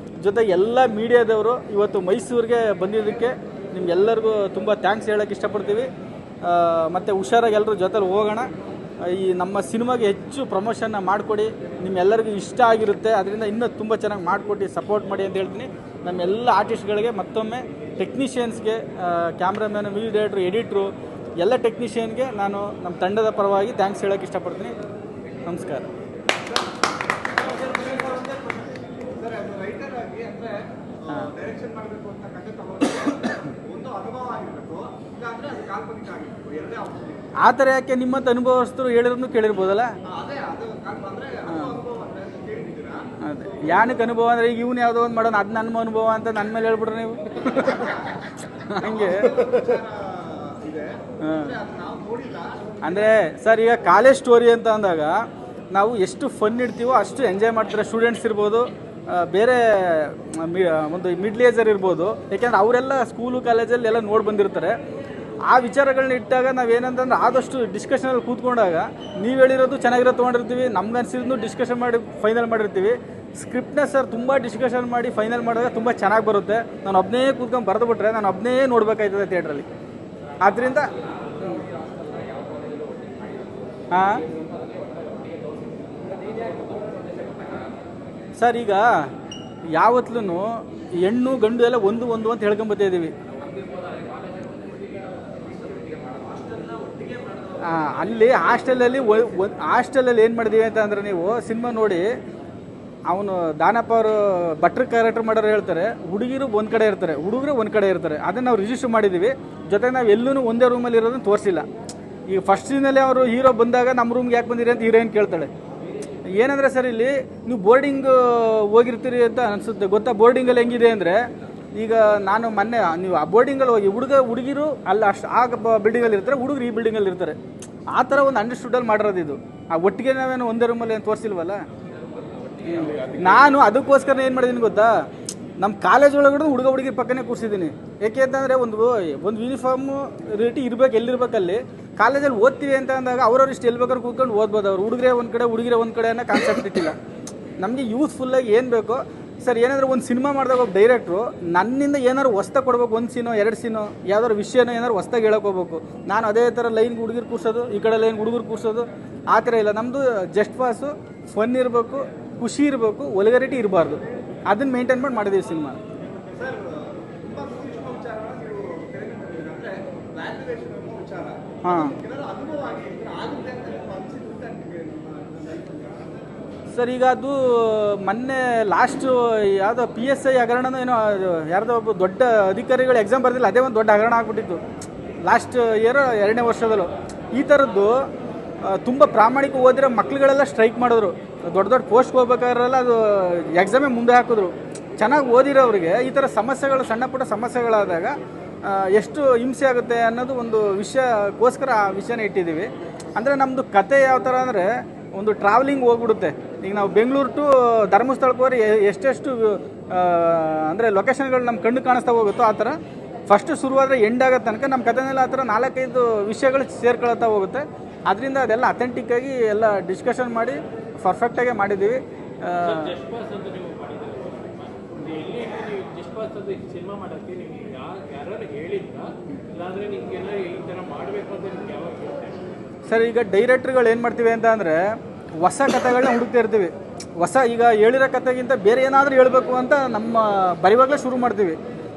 ಜೊತೆಗೆ ಎಲ್ಲ ಮೀಡಿಯಾದವರು ಇವತ್ತು ಮೈಸೂರಿಗೆ ಬಂದಿದ್ದಕ್ಕೆ ನಿಮ್ಗೆಲ್ಲರಿಗೂ ತುಂಬ ಥ್ಯಾಂಕ್ಸ್ ಹೇಳೋಕ್ಕೆ ಇಷ್ಟಪಡ್ತೀವಿ. ಮತ್ತು ಹುಷಾರಾಗಿ ಎಲ್ಲರೂ ಜೊತೆಲಿ ಹೋಗೋಣ. ಈ ನಮ್ಮ ಸಿನಿಮಾಗೆ ಹೆಚ್ಚು ಪ್ರಮೋಷನ್ನ ಮಾಡಿಕೊಡಿ, ನಿಮ್ಮೆಲ್ಲರಿಗೂ ಇಷ್ಟ ಆಗಿರುತ್ತೆ. ಅದರಿಂದ ಇನ್ನೂ ತುಂಬ ಚೆನ್ನಾಗಿ ಮಾಡಿಕೊಟ್ಟು ಸಪೋರ್ಟ್ ಮಾಡಿ ಅಂತ ಹೇಳ್ತೀನಿ. ನಮ್ಮೆಲ್ಲ ಆರ್ಟಿಸ್ಟ್ಗಳಿಗೆ ಮತ್ತೊಮ್ಮೆ, ಟೆಕ್ನಿಷಿಯನ್ಸ್ಗೆ, ಕ್ಯಾಮ್ರಾಮ್ಯಾನು, ಮ್ಯೂಸಿಕ್ ಡೈರೆಕ್ಟ್ರು, ಎಡಿಟ್ರು, ಎಲ್ಲ ಟೆಕ್ನಿಷಿಯನ್ಗೆ ನಾನು ನಮ್ಮ ತಂಡದ ಪರವಾಗಿ ಥ್ಯಾಂಕ್ಸ್ ಹೇಳೋಕ್ಕೆ ಇಷ್ಟಪಡ್ತೀನಿ. ನಮಸ್ಕಾರ. ಆ ಥರ ಯಾಕೆ ನಿಮ್ಮಂತ ಅನುಭವಸ್ಥರು ಹೇಳಿರೋದನ್ನು ಕೇಳಿರ್ಬೋದಲ್ಲ. ಅದೇ ಯಾನಕ್ಕೆ ಅನುಭವ ಅಂದರೆ ಈಗ ಇವ್ನು ಯಾವುದೋ ಒಂದು ಮಾಡೋಣ, ಅದು ನನ್ನ ಅನುಭವ ಅಂತ ನನ್ನ ಮೇಲೆ ಹೇಳ್ಬಿಡ್ರಿ ನೀವು. ಹಂಗೆ ಅಂದರೆ ಸರ್, ಈಗ ಕಾಲೇಜ್ ಸ್ಟೋರಿ ಅಂತ ಅಂದಾಗ ನಾವು ಎಷ್ಟು ಫನ್ ಇಡ್ತೀವೋ ಅಷ್ಟು ಎಂಜಾಯ್ ಮಾಡ್ತಾರೆ. ಸ್ಟೂಡೆಂಟ್ಸ್ ಇರ್ಬೋದು, ಬೇರೆ ಒಂದು ಮಿಡ್ಲ್ ಏಜರ್ ಇರ್ಬೋದು. ಯಾಕೆಂದರೆ ಅವರೆಲ್ಲ ಸ್ಕೂಲು ಕಾಲೇಜಲ್ಲಿ ಎಲ್ಲ ನೋಡಿ ಬಂದಿರ್ತಾರೆ. ಆ ವಿಚಾರಗಳನ್ನ ಇಟ್ಟಾಗ ನಾವೇನಂತಂದ್ರೆ ಆದಷ್ಟು ಡಿಸ್ಕಷನಲ್ಲಿ ಕೂತ್ಕೊಂಡಾಗ ನೀವು ಹೇಳಿರೋದು ಚೆನ್ನಾಗಿರೋ ತೊಗೊಂಡಿರ್ತೀವಿ, ನಮ್ಗೆ ಅನಿಸಿದ್ನು ಡಿಸ್ಕಷನ್ ಮಾಡಿ ಫೈನಲ್ ಮಾಡಿರ್ತೀವಿ. ಸ್ಕ್ರಿಪ್ಟ್ನ ಸರ್ ತುಂಬ ಡಿಸ್ಕಷನ್ ಮಾಡಿ ಫೈನಲ್ ಮಾಡಿದಾಗ ತುಂಬ ಚೆನ್ನಾಗಿ ಬರುತ್ತೆ. ನಾನು ಒಬ್ಬನೇ ಕೂತ್ಕೊಂಡು ಬರೆದು ಬಿಟ್ರೆ ನಾನು ಒಬ್ಬನೇ ನೋಡ್ಬೇಕಾಯ್ತದೆ ಥಿಯೇಟ್ರಲ್ಲಿ. ಆದ್ದರಿಂದ ಹಾಂ ಸರ್, ಈಗ ಯಾವತ್ತೂ ಹೆಣ್ಣು ಗಂಡು ಎಲ್ಲ ಒಂದು ಅಂತ ಹೇಳ್ಕೊಂಬತ್ತಿದ್ದೀವಿ. ಅಲ್ಲಿ ಹಾಸ್ಟೆಲಲ್ಲಿ ಏನು ಮಾಡಿದ್ದೀವಿ ಅಂತ ಅಂದರೆ, ನೀವು ಸಿನಿಮಾ ನೋಡಿ, ಅವನು ದಾನಪ್ಪ ಅವರು ಭಟ್ರ ಕ್ಯಾರೆಕ್ಟರ್ ಮಾಡೋರು ಹೇಳ್ತಾರೆ, ಹುಡುಗಿರು ಒಂದು ಕಡೆ ಇರ್ತಾರೆ, ಹುಡುಗರು ಒಂದು ಕಡೆ ಇರ್ತಾರೆ. ಅದನ್ನು ನಾವು ರಿಜಿಸ್ಟರ್ ಮಾಡಿದ್ದೀವಿ. ಜೊತೆಗೆ ನಾವು ಎಲ್ಲೂ ಒಂದೇ ರೂಮಲ್ಲಿ ಇರೋದನ್ನು ತೋರಿಸಿಲ್ಲ. ಈಗ ಫಸ್ಟ್ ಸೀನಲ್ಲಿ ಅವರು ಹೀರೋ ಬಂದಾಗ ನಮ್ಮ ರೂಮ್ಗೆ ಯಾಕೆ ಬಂದಿರಿ ಅಂತ ಹೀರೋಯಿನ್ ಕೇಳ್ತಾಳೆ. ಏನಂದರೆ ಸರ್, ಇಲ್ಲಿ ನೀವು ಬೋರ್ಡಿಂಗ್ ಹೋಗಿರ್ತೀರಿ ಅಂತ ಅನಿಸುತ್ತೆ. ಗೊತ್ತಾ ಬೋರ್ಡಿಂಗಲ್ಲಿ ಹೆಂಗಿದೆ ಅಂದರೆ, ಈಗ ನಾನು ಮೊನ್ನೆ ನೀವು ಆ ಬೋರ್ಡಿಂಗಲ್ಲಿ ಹೋಗಿ ಹುಡುಗಿರು ಅಲ್ಲ ಅಷ್ಟು ಆಗ ಬಿಲ್ಡಿಂಗಲ್ಲಿ ಇರ್ತಾರೆ, ಹುಡುಗರು ಈ ಬಿಲ್ಡಿಂಗಲ್ಲಿ ಇರ್ತಾರೆ. ಆ ಥರ ಒಂದು ಅಂಡರ್ಸ್ಟುಡಲ್ಲಿ ಮಾಡಿರೋದು ಇದು. ಆ ಒಟ್ಟಿಗೆ ನಾವೇನು ಒಂದೇ ರೂಮಲ್ಲಿ ಏನು ತೋರಿಸಿಲ್ವಲ್ಲ. ನಾನು ಅದಕ್ಕೋಸ್ಕರ ಏನು ಮಾಡಿದ್ದೀನಿ ಗೊತ್ತಾ, ನಮ್ಮ ಕಾಲೇಜ್ ಒಳಗಡೆ ಹುಡುಗ ಹುಡುಗಿ ಪಕ್ಕನೇ ಕೂರಿಸಿದ್ದೀನಿ. ಏಕೆ ಅಂತಂದರೆ ಒಂದು ಯೂನಿಫಾರ್ಮು ರೇಟಿ ಇರಬೇಕು, ಎಲ್ಲಿರ್ಬೇಕಲ್ಲಿ. ಕಾಲೇಜಲ್ಲಿ ಓದ್ತೀವಿ ಅಂತ ಅಂದಾಗ ಅವ್ರವ್ರು ಇಷ್ಟು ಎಲ್ಲಿ ಬೇಕಾದ್ರೂ ಕೂತ್ಕೊಂಡು ಓದ್ಬೋದು. ಅವ್ರು ಹುಡುಗರೇ ಒಂದು ಕಡೆ ಹುಡುಗಿರೇ ಒಂದು ಕಡೆ ಅನ್ನೋ ಕಾನ್ಸೆಪ್ಟ್ ಇಟ್ಟಿಲ್ಲ. ನಮಗೆ ಯೂಸ್ಫುಲ್ಲಾಗಿ ಏನು ಬೇಕೋ ಸರ್. ಏನಾದರೂ ಒಂದು ಸಿನಿಮಾ ಮಾಡಿದಾಗ ಒಬ್ಬ ಡೈರೆಕ್ಟ್ರು ನನ್ನಿಂದ ಏನಾದ್ರು ಹೊಸ್ದಾಗಿ ಕೊಡ್ಬೇಕು, ಒಂದು ಸೀನೋ 2 ಸೀನೋ ಯಾವ್ದಾದ್ರು ವಿಷಯನೋ ಏನಾದ್ರು ಹೊಸ್ದಾಗಿ ಹೇಳೋಕೋಗ್ಬೇಕು. ನಾನು ಅದೇ ಥರ ಲೈನ್ಗೆ ಹುಡುಗಿರು ಕೂರ್ಸೋದು, ಈ ಕಡೆ ಲೈನ್ ಹುಡುಗರು ಕೂರ್ಸೋದು, ಆ ಥರ ಇಲ್ಲ. ನಮ್ಮದು ಜಸ್ಟ್ ಪಾಸು, ಫನ್ ಇರಬೇಕು, ಖುಷಿ ಇರಬೇಕು, ವಲ್ಗರಿಟಿ ಇರಬಾರ್ದು. ಅದನ್ನು ಮೇಂಟೈನ್ ಮಾಡಿ ಮಾಡಿದ್ದೀವಿ ಸಿನಿಮಾ. ಹಾಂ ಸರ್, ಈಗ ಅದು ಮೊನ್ನೆ ಲಾಸ್ಟು ಯಾವುದೋ PSI ಹಗರಣನೋ ಏನೋ, ಯಾರ್ದೋ ಒಬ್ಬ ದೊಡ್ಡ ಅಧಿಕಾರಿಗಳು ಎಕ್ಸಾಮ್ ಬರ್ದಿಲ್ಲ, ಅದೇ ಒಂದು ದೊಡ್ಡ ಹಗರಣ ಆಗ್ಬಿಟ್ಟಿತ್ತು ಲಾಸ್ಟ್ ಇಯರ್ 2ನೇ ವರ್ಷದಲ್ಲೂ. ಈ ಥರದ್ದು ತುಂಬ ಪ್ರಾಮಾಣಿಕ ಓದಿರೋ ಮಕ್ಳುಗಳೆಲ್ಲ ಸ್ಟ್ರೈಕ್ ಮಾಡಿದ್ರು. ದೊಡ್ಡ ಪೋಸ್ಟ್ಗೆ ಹೋಗ್ಬೇಕಾದ್ರೆಲ್ಲ ಅದು ಎಕ್ಸಾಮೇ ಮುಂದೆ ಹಾಕಿದ್ರು. ಚೆನ್ನಾಗಿ ಓದಿರೋರಿಗೆ ಈ ಥರ ಸಮಸ್ಯೆಗಳು, ಸಣ್ಣ ಪುಟ್ಟ ಸಮಸ್ಯೆಗಳಾದಾಗ ಎಷ್ಟು ಹಿಂಸೆ ಆಗುತ್ತೆ ಅನ್ನೋದು ಒಂದು ವಿಷಯಕ್ಕೋಸ್ಕರ ಆ ವಿಷಯನ ಇಟ್ಟಿದ್ದೀವಿ. ಅಂದರೆ ನಮ್ಮದು ಕತೆ ಯಾವ ಥರ ಅಂದರೆ, ಒಂದು ಟ್ರಾವೆಲಿಂಗ್ ಹೋಗ್ಬಿಡುತ್ತೆ. ಈಗ ನಾವು ಬೆಂಗಳೂರು ಟು ಧರ್ಮಸ್ಥಳಕ್ಕೆ ಹೋದ್ರೆ ಎಷ್ಟೆಷ್ಟು ಅಂದರೆ ಲೊಕೇಶನ್ಗಳು ನಮ್ಮ ಕಣ್ಣು ಕಾಣಿಸ್ತಾ ಹೋಗುತ್ತೋ ಆ ಥರ ಫಸ್ಟ್ ಶುರುವಾದರೆ ಎಂಡ್ ಆಗೋ ತನಕ ನಮ್ಮ ಕಥೆನೆಲ್ಲ ಆ ಥರ 4-5 ವಿಷಯಗಳು ಸೇರ್ಕೊಳ್ತಾ ಹೋಗುತ್ತೆ. ಅದರಿಂದ ಅದೆಲ್ಲ ಅಥೆಂಟಿಕ್ಕಾಗಿ ಎಲ್ಲ ಡಿಸ್ಕಷನ್ ಮಾಡಿ ಪರ್ಫೆಕ್ಟಾಗೆ ಮಾಡಿದ್ದೀವಿ. ಸರ್, ಈಗ ಡೈರೆಕ್ಟ್ರುಗಳು ಏನು ಮಾಡ್ತೀವಿ ಅಂತ ಅಂದರೆ, ಹೊಸ ಕಥೆಗಳನ್ನ ಹುಡುಕ್ತಾ ಇರ್ತೀವಿ. ಈಗ ಹೇಳಿರೋ ಕಥೆಗಿಂತ ಬೇರೆ ಏನಾದರೂ ಹೇಳಬೇಕು ಅಂತ ನಮ್ಮ ಬರಿವಾಗಲೇ ಶುರು ಮಾಡ್ತೀವಿ.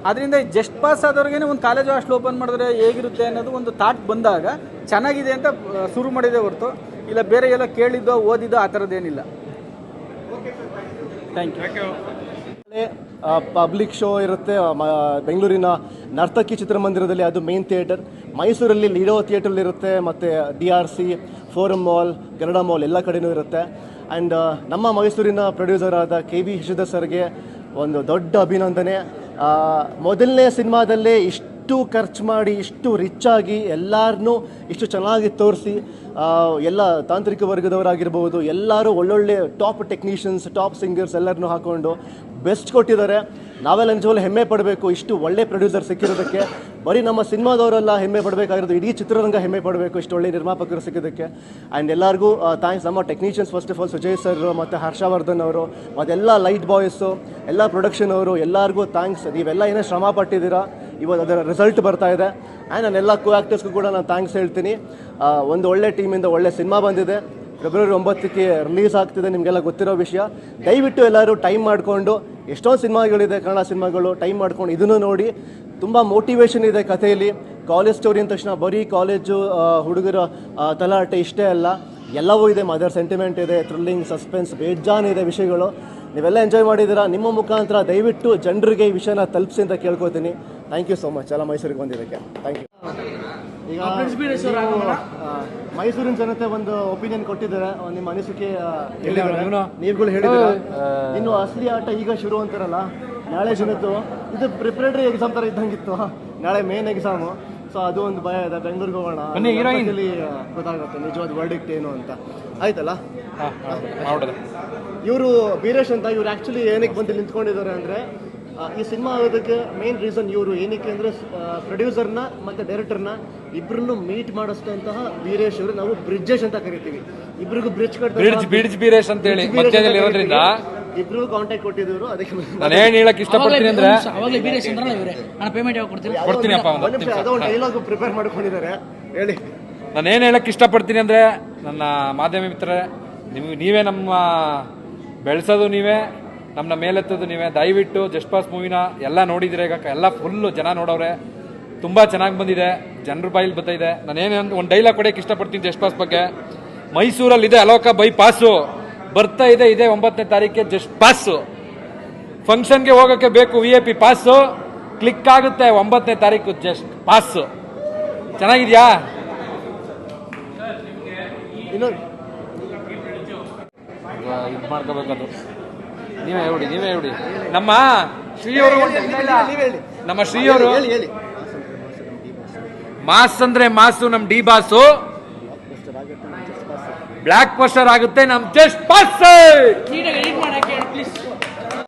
ಅದರಿಂದ ಜಸ್ಟ್ ಪಾಸ್ ಆದವ್ರಿಗೇ ಒಂದು ಕಾಲೇಜು ಹಾಸ್ಟೆಲ್ ಓಪನ್ ಮಾಡಿದ್ರೆ ಹೇಗಿರುತ್ತೆ ಅನ್ನೋದು ಒಂದು ಥಾಟ್ ಬಂದಾಗ ಚೆನ್ನಾಗಿದೆ ಅಂತ ಶುರು ಮಾಡಿದೆ ಹೊರತು ಇಲ್ಲ ಬೇರೆ ಎಲ್ಲ ಕೇಳಿದ್ದೋ ಓದಿದ್ದೋ ಆ ಥರದ್ದೇನಿಲ್ಲ. Thank you. ಪಬ್ಲಿಕ್ ಶೋ ಇರುತ್ತೆ ಬೆಂಗಳೂರಿನ ನರ್ತಕಿ ಚಿತ್ರಮಂದಿರದಲ್ಲಿ, ಅದು ಮೇನ್ ಥಿಯೇಟರ್. ಮೈಸೂರಲ್ಲಿ ಲೀಡೋ ಥಿಯೇಟ್ರಲ್ಲಿರುತ್ತೆ, ಮತ್ತು DRC, forum mall, Garuda mall ಎಲ್ಲ ಕಡೆಯೂ ಇರುತ್ತೆ. ಆ್ಯಂಡ್ ನಮ್ಮ ಮೈಸೂರಿನ ಪ್ರೊಡ್ಯೂಸರ್ ಆದ KV ಶಶಿಧರ್ ಸರ್ಗೆ ಒಂದು ದೊಡ್ಡ ಅಭಿನಂದನೆ. ಮೊದಲನೇ ಸಿನಿಮಾದಲ್ಲೇ ಇಷ್ಟು ಖರ್ಚು ಮಾಡಿ, ಇಷ್ಟು ರಿಚ್ ಆಗಿ ಎಲ್ಲರನ್ನೂ ಇಷ್ಟು ಚೆನ್ನಾಗಿ ತೋರಿಸಿ, ಎಲ್ಲ ತಾಂತ್ರಿಕ ವರ್ಗದವರಾಗಿರ್ಬೋದು, ಎಲ್ಲರೂ ಒಳ್ಳೊಳ್ಳೆ ಟಾಪ್ ಟೆಕ್ನಿಷಿಯನ್ಸ್, ಟಾಪ್ ಸಿಂಗರ್ಸ್ ಎಲ್ಲರನ್ನೂ ಹಾಕ್ಕೊಂಡು ಬೆಸ್ಟ್ ಕೊಟ್ಟಿದ್ದಾರೆ. ನಾವೆಲ್ಲ ನಿಜವಾಗ್ಲೂ ಹೆಮ್ಮೆ ಪಡಬೇಕು ಇಷ್ಟು ಒಳ್ಳೆ ಪ್ರೊಡ್ಯೂಸರ್ ಸಿಕ್ಕಿರೋದಕ್ಕೆ. ಬರೀ ನಮ್ಮ ಸಿನಿಮಾದವರೆಲ್ಲ ಹೆಮ್ಮೆ ಪಡಬೇಕಾಗಿರೋದು, ಇಡೀ ಚಿತ್ರರಂಗ ಹೆಮ್ಮೆ ಪಡಬೇಕು ಇಷ್ಟು ಒಳ್ಳೆ ನಿರ್ಮಾಪಕರು ಸಿಗೋದಕ್ಕೆ. ಆ್ಯಂಡ್ ಎಲ್ಲರಿಗೂ ಥ್ಯಾಂಕ್ಸ್. ನಮ್ಮ technicians first of all Sujay sir ಮತ್ತು ಹರ್ಷವರ್ಧನ್ ಅವರು ಮತ್ತೆಲ್ಲ ಲೈಟ್ ಬಾಯ್ಸು, ಎಲ್ಲ ಪ್ರೊಡಕ್ಷನ್ ಅವರು, ಎಲ್ಲರಿಗೂ ಥ್ಯಾಂಕ್ಸ್. ನೀವೆಲ್ಲ ಏನೋ ಶ್ರಮ ಪಟ್ಟಿದ್ದೀರಾ, ಇವತ್ತು ಅದರ ರಿಸಲ್ಟ್ ಬರ್ತಾ ಇದೆ. ಆ್ಯಂಡ್ ನಾನು ಎಲ್ಲ ಕೋ ಆ್ಯಕ್ಟರ್ಸ್ಗೂ ಕೂಡ ನಾನು ಥ್ಯಾಂಕ್ಸ್ ಹೇಳ್ತೀನಿ. ಒಂದು ಒಳ್ಳೆ ಟೀಮಿಂದ ಒಳ್ಳೆ ಸಿನಿಮಾ ಬಂದಿದೆ. ಫೆಬ್ರವರಿ 9ಕ್ಕೆ ರಿಲೀಸ್ ಆಗ್ತಿದೆ, ನಿಮಗೆಲ್ಲ ಗೊತ್ತಿರೋ ವಿಷಯ. ದಯವಿಟ್ಟು ಎಲ್ಲರೂ ಟೈಮ್ ಮಾಡಿಕೊಂಡು, ಎಷ್ಟೊಂದು ಸಿನಿಮಾಗಳಿದೆ ಕನ್ನಡ ಸಿನಿಮಾಗಳು, ಟೈಮ್ ಮಾಡ್ಕೊಂಡು ಇದನ್ನು ನೋಡಿ. ತುಂಬ ಮೋಟಿವೇಶನ್ ಇದೆ ಕಥೆಯಲ್ಲಿ. ಕಾಲೇಜ್ ಸ್ಟೋರಿ ಅಂದ ತಕ್ಷಣ ಬರೀ ಕಾಲೇಜು ಹುಡುಗರ ತಲಾಟೆ ಇಷ್ಟೇ ಅಲ್ಲ, ಎಲ್ಲವೂ ಇದೆ. ಮದರ್ ಸೆಂಟಿಮೆಂಟ್ ಇದೆ, ಥ್ರಿಲ್ಲಿಂಗ್, ಸಸ್ಪೆನ್ಸ್, ಬೇಜಾನಿದೆ ವಿಷಯಗಳು. ನೀವೆಲ್ಲ ಎಂಜಾಯ್ ಮಾಡಿದ್ದೀರಾ. ನಿಮ್ಮ ಮುಖಾಂತರ ದಯವಿಟ್ಟು ಜನರಿಗೆ ಈ ವಿಷಯನ ತಲುಪಿಸಿ ಅಂತ ಕೇಳ್ಕೊತೀನಿ. ಥ್ಯಾಂಕ್ ಯು ಸೋ ಮಚ್ ಎಲ್ಲ ಮೈಸೂರಿಗೆ ಬಂದಿದ್ದಕ್ಕೆ. Thank you. ಈಗ ಮೈಸೂರಿನ ಜನತೆ ಒಂದು ಒಪಿನಿಯನ್ ಕೊಟ್ಟಿದ್ದಾರೆ, ನಿಮ್ಮ ಅನಿಸಿಕೆ ನೀವುಗಳು ಹೇಳಿದ್ದೀರಾ. ಇನ್ನು ಅಸಲಿ ಆಟ ಈಗ ಶುರು ಅಂತಾರಲ್ಲ, ನಾಳೆ ಜನದ್ದು ಇದು ಪ್ರಿಪರೇಟರಿ ಎಕ್ಸಾಮ್ ಥರ ಇದ್ದಂಗಿತ್ತು, ನಾಳೆ ಮೇನ್ ಎಕ್ಸಾಮು. ಸೊ ಅದು ಒಂದು ಭಯ ಇದೆ. ಬೆಂಗಳೂರಿಗೆ ಹೋಗೋಣ, ಗೊತ್ತಾಗುತ್ತೆ ನಿಜವಾದ ವರ್ಡಿಕ್ಟ್ ಏನು ಅಂತ. ಆಯ್ತಲ್ಲ, ಇವರು ವೀರೇಶ್ ಅಂತ, ಇವ್ರು ಆ್ಯಕ್ಚುಲಿ ಏನಕ್ಕೆ ಬಂದು ನಿಂತ್ಕೊಂಡಿದ್ದಾರೆ ಅಂದರೆ, ಈ ಸಿನಿಮಾ ಆಗೋದಕ್ಕೆ ಮೇನ್ ರೀಸನ್ ಇವರು. ಏನಕ್ಕೆ ಅಂದರೆ ಪ್ರೊಡ್ಯೂಸರ್ನ ಮತ್ತು ಡೈರೆಕ್ಟರ್ನ ಇಬ್ಬರನ್ನು ಮೀಟ್ ಮಾಡಿಸ್ತಂತಹ ವೀರೇಶ್ ಅವರು. ನಾವು ಬ್ರಿಡ್ಜೇಶ್ ಅಂತ ಕರಿತೀವಿ. ಇಬ್ಬರಿಗೂ ಬ್ರಿಡ್ಜ್ ವೀರೇಶ್ ಅಂತ ಹೇಳಿ ಮಧ್ಯದಲ್ಲಿ ಇರೋದ್ರಿಂದ ಇಬ್ರಿಗೂ ಕಾಂಟ್ಯಾಕ್ಟ್ ಕೊಟ್ಟಿದ್ರು. ಅದಕ್ಕೆ ನಾನು ಏನ್ ಹೇಳಕ್ ಇಷ್ಟಪಡ್ತೀನಿ ಅಂದ್ರೆ, ಅವಾಗಲೇ ವೀರೇಶ್ ಅಂದ್ರಲ್ಲ ಇವರೇ, ನಾನು ಪೇಮೆಂಟ್ ಯಾವಾಗ ಕೊಡ್ತೀನಿ? ಕೊಡ್ತೀನಪ್ಪ. ಅದೋ ಡೈಲಾಗ್ ಪ್ರಿಪೇರ್ ಮಾಡ್ಕೊಂಡಿದ್ದಾರೆ, ಹೇಳಿ. ನಾನು ಏನು ಹೇಳಕ್ ಇಷ್ಟಪಡ್ತೀನಿ ಅಂದರೆ, ನನ್ನ ಮಾಧ್ಯಮ ಮಿತ್ರರೇ, ನೀವೇ ನಮ್ಮ ಬೆಳೆಸೋದು, ನೀವೇ ನಮ್ಮನ್ನ ಮೇಲೆತ್ತೋದು ನೀವೇ. ದಯವಿಟ್ಟು ಜಸ್ಟ್ ಪಾಸ್ ಮೂವಿನ ಎಲ್ಲ ನೋಡಿದ್ರೆ, ಈಗ ಎಲ್ಲ ಫುಲ್ಲು ಜನ ನೋಡೋರೆ, ತುಂಬ ಚೆನ್ನಾಗಿ ಬಂದಿದೆ, ಜನರ ಬಾಯಿಲ್ ಬರ್ತಾಯಿದೆ. ನಾನೇನು ಒಂದು ಡೈಲಾಗ್ ಕೊಡೋಕ್ಕೆ ಇಷ್ಟಪಡ್ತೀನಿ ಜಸ್ಟ್ ಪಾಸ್ ಬಗ್ಗೆ. ಮೈಸೂರಲ್ಲಿದೆ ಅಲೋಕ ಬೈ ಪಾಸು, ಬರ್ತಾ ಇದೆ 9ನೇ ತಾರೀಕಿಗೆ ಜಸ್ಟ್ ಪಾಸು. ಫಂಕ್ಷನ್ಗೆ ಹೋಗೋಕ್ಕೆ ಬೇಕು VIP ಪಾಸು, ಕ್ಲಿಕ್ ಆಗುತ್ತೆ 9ನೇ ತಾರೀಕು ಜಸ್ಟ್ ಪಾಸು. ಚೆನ್ನಾಗಿದ್ಯಾ? ಇನ್ನೊಂದು ಇದು ಮಾಡ್ಕೋಬೇಕದು. ನೀವೇ ಹೇಳಿ. ನಮ್ಮ ಶ್ರೀಯವರು ಮಾಸ್ ಅಂದ್ರೆ ಮಾಸು, ನಮ್ ಡಿ ಬಾಸು. ಬ್ಲಾಕ್ ಬಸ್ಟರ್ ಆಗುತ್ತೆ ನಮ್ ಜಸ್ಟ್ ಪಾಸ್. ನೀಟಾಗಿ ಎಡಿಟ್ ಮಾಡಕ್ಕೆ ಪ್ಲೀಸ್.